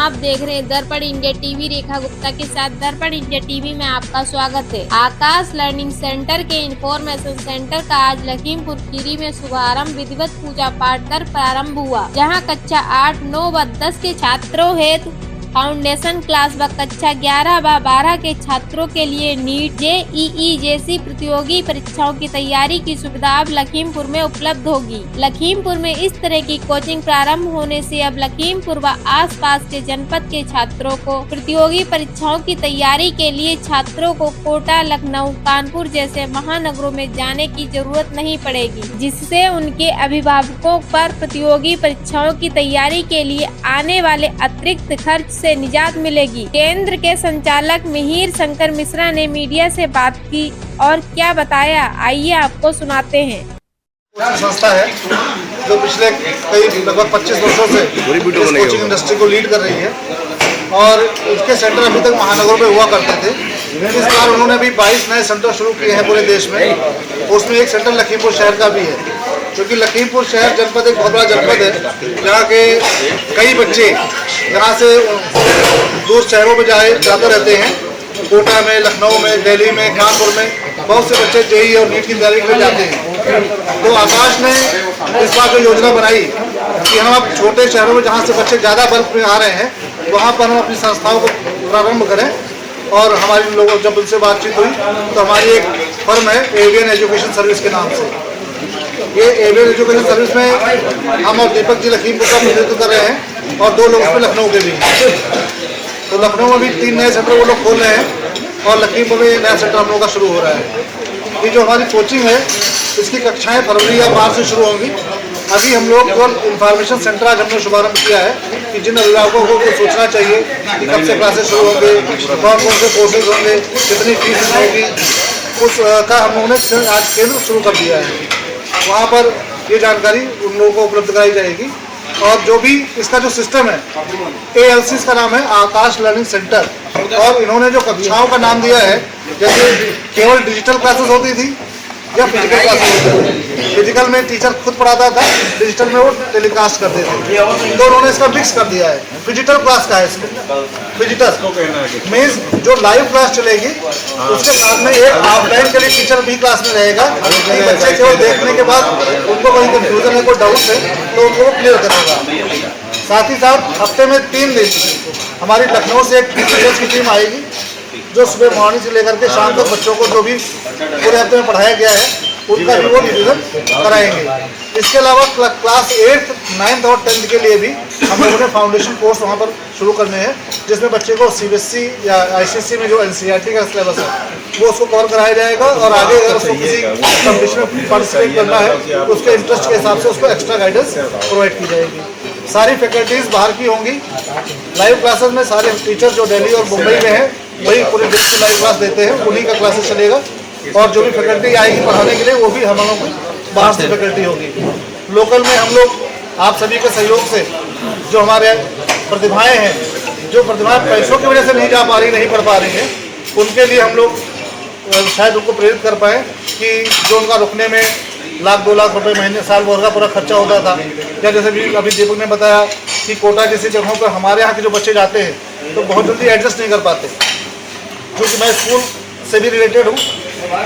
आप देख रहे हैं दर्पण इंडिया टीवी। रेखा गुप्ता के साथ दर्पण इंडिया टीवी में आपका स्वागत है। आकाश लर्निंग सेंटर के इंफॉर्मेशन सेंटर का आज लखीमपुर खीरी में शुभारंभ विधिवत पूजा पाठ कर प्रारंभ हुआ, जहां कक्षा 8, 9 व 10 के छात्रों हेतु फाउंडेशन क्लास व कक्षा 11 व 12 के छात्रों के लिए नीट, जेईई जैसी प्रतियोगी परीक्षाओं की तैयारी की सुविधा अब लखीमपुर में उपलब्ध होगी। लखीमपुर में इस तरह की कोचिंग प्रारंभ होने से अब लखीमपुर व आसपास के जनपद के छात्रों को प्रतियोगी परीक्षाओं की तैयारी के लिए छात्रों को कोटा, लखनऊ, कानपुर जैसे महानगरों में जाने की जरूरत नहीं पड़ेगी, जिससे उनके अभिभावकों पर प्रतियोगी परीक्षाओं की तैयारी के लिए आने वाले अतिरिक्त खर्च से निजात मिलेगी। केंद्र के संचालक मिहिर शंकर मिश्रा ने मीडिया से बात की और क्या बताया, आइए आपको सुनाते हैं। संस्था है जो पिछले लगभग 25 वर्षों से इस कोचिंग इंडस्ट्री को लीड कर रही है और उसके सेंटर अभी तक महानगरों में हुआ करते थे। इस बार उन्होंने अभी 22 नए सेंटर शुरू किए हैं पूरे देश में। उसमें एक सेंटर लखीमपुर शहर का भी है, क्योंकि लखीमपुर शहर जनपद एक बहुत बड़ा जनपद है, जहाँ के कई बच्चे यहाँ से दूर शहरों में जाते रहते हैं। कोटा में, लखनऊ में, दिल्ली में, कानपुर में बहुत से बच्चे जेईई और नीट की तैयारी के लिए जाते हैं। तो आकाश ने इस बार जो योजना बनाई कि हम अब छोटे शहरों में जहाँ से बच्चे ज़्यादा बल्क में आ रहे हैं, वहाँ पर हम अपनी संस्थाओं को प्रारंभ करें। और हमारे लोगों जब उनसे बातचीत हुई तो हमारी एक फर्म है एवियन एजुकेशन सर्विस के नाम से। ये एवियन एजुकेशन सर्विस में हम और दीपक जी लखीमपुर का प्रतिनिधित्व कर रहे हैं और 2 लोग उसमें लखनऊ के भी हैं। तो लखनऊ में भी 3 नए सेंटर वो लोग खोल रहे हैं और लखीमपुर में नया सेंटर हम लोगों का शुरू हो रहा है। ये जो हमारी कोचिंग है इसकी कक्षाएं फरवरी या मार्च से शुरू होंगी। अभी हम लोग केवल इंफॉर्मेशन सेंटर आज हमने शुभारंभ किया है कि जिन अभिभावकों को सोचना चाहिए कि कब से क्लासेस शुरू होंगे, कौन कौन से कोर्सेज होंगे, कितनी फीस होगी, उसका हम लोगों ने आज केंद्र शुरू कर दिया है। वहाँ पर ये जानकारी उन लोगों को उपलब्ध कराई जाएगी। और जो भी इसका जो सिस्टम है ALC इसका नाम है आकाश लर्निंग सेंटर। और इन्होंने जो कक्षाओं का नाम दिया है, जैसे केवल डिजिटल क्लासेस होती थी या फिजिकल क्लासेस होती थी। फिजिकल में टीचर खुद पढ़ाता था, डिजिटल में वो टेलीकास्ट करते थे। तो उन्होंने इसका मिक्स कर दिया है। फिजिटल क्लास का है इसमें, फिजिटल मीन्स जो लाइव क्लास चलेगी उसके साथ में एक ऑफलाइन के लिए टीचर भी क्लास में रहेगा। बच्चे केवल देखने के बाद उनको कोई कंफ्यूजन है, कोई डाउट है तो उनको वो क्लियर करेगा। साथ ही साथ हफ्ते में 3 दिन हमारी लखनऊ से एक टीचर्स की टीम आएगी जो सुबह मॉर्निंग से लेकर के शाम तक बच्चों को जो भी पूरे हफ्ते में पढ़ाया गया है उनका भी वो रिवीजन कराएंगे। इसके अलावा क्लास 8, 9 और 10 के लिए भी हम लोगों ने फाउंडेशन कोर्स वहाँ पर शुरू करने हैं, जिसमें बच्चे को CBSE या ICSE में जो NCERT का सिलेबस है वो उसको कवर कराया जाएगा। और आगे अगर उसको किसी कॉम्पिटिशन में पार्टिसिपेट करना है तो उसके इंटरेस्ट के हिसाब से उसको एक्स्ट्रा गाइडेंस प्रोवाइड की जाएगी। सारी फैकल्टीज बाहर की होंगी। लाइव क्लासेस में सारे टीचर जो दिल्ली और मुंबई में है वही पूरे देश की लाइव क्लास देते हैं, उन्हीं का क्लासेस चलेगा। और जो भी फैकल्टी आएगी पढ़ाने के लिए वो भी हम लोगों की बाहर से फैकल्टी होगी। लोकल में हम लोग आप सभी के सहयोग से जो हमारे प्रतिभाएं हैं, जो प्रतिभाएं पैसों की वजह से नहीं जा पा रही, नहीं पढ़ पा रही हैं, उनके लिए हम लोग शायद उनको प्रेरित कर पाएँ कि जो उनका रुकने में लाख-2 लाख रुपए महीने साल भर का पूरा खर्चा होता था, या जैसे भी अभी दीपक ने बताया कि कोटा जैसी जगहों पर हमारे यहाँ के जो बच्चे जाते हैं तो बहुत जल्दी एडजस्ट नहीं कर पाते। क्योंकि मैं स्कूल से भी रिलेटेड हूँ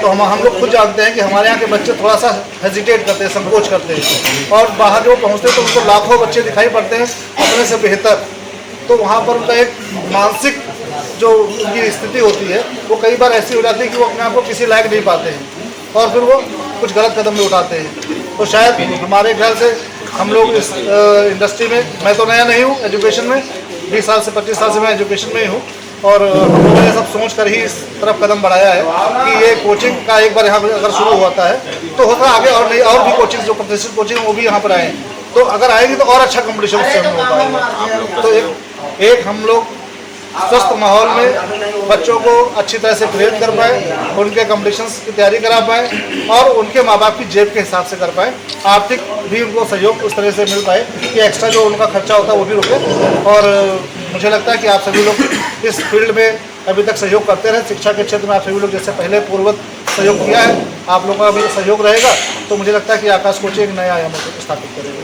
तो हम लोग खुद जानते हैं कि हमारे यहाँ के बच्चे थोड़ा सा हेजिटेट करते हैं, संकोच करते हैं। और बाहर जो पहुँचते हैं तो उनको लाखों बच्चे दिखाई पड़ते हैं अपने से बेहतर। तो वहाँ पर उनका एक मानसिक जो उनकी स्थिति होती है वो कई बार ऐसी हो जाती है कि वो अपने आप को किसी लायक नहीं पाते हैं और फिर वो कुछ गलत कदम भी उठाते हैं। तो शायद हमारे ख्याल से हम लोग इस इंडस्ट्री में, मैं तो नया नहीं हूँ एजुकेशन में, 20 साल से 25 साल से मैं एजुकेशन में ही हूँ। और हम लोगों ने सब सोच कर ही इस तरफ कदम बढ़ाया है कि ये कोचिंग का एक बार यहाँ पर अगर शुरू होता है तो होता आगे और नहीं, और भी कोचिंग जो प्रतिष्ठित कोचिंग वो भी यहाँ पर आए। तो अगर आएगी तो और अच्छा कंपटीशन उससे हम हो पाएगा। तो एक हम लोग स्वस्थ माहौल में बच्चों को अच्छी तरह से प्रेरित कर पाए, उनके कॉम्पिटिशन्स की तैयारी करा पाए और उनके माँ बाप की जेब के हिसाब से कर पाए। आर्थिक भी उनको सहयोग उस तरह से मिल पाए कि एक्स्ट्रा जो उनका खर्चा होता है वो भी रुके। और मुझे लगता है कि आप सभी लोग इस फील्ड में अभी तक सहयोग करते रहे। शिक्षा के क्षेत्र में आप सभी लोग जैसे पहले पूर्ववत सहयोग किया है, आप लोगों का भी सहयोग रहेगा तो मुझे लगता है कि आकाश कोचिंग एक नया आयाम स्थापित करेगा।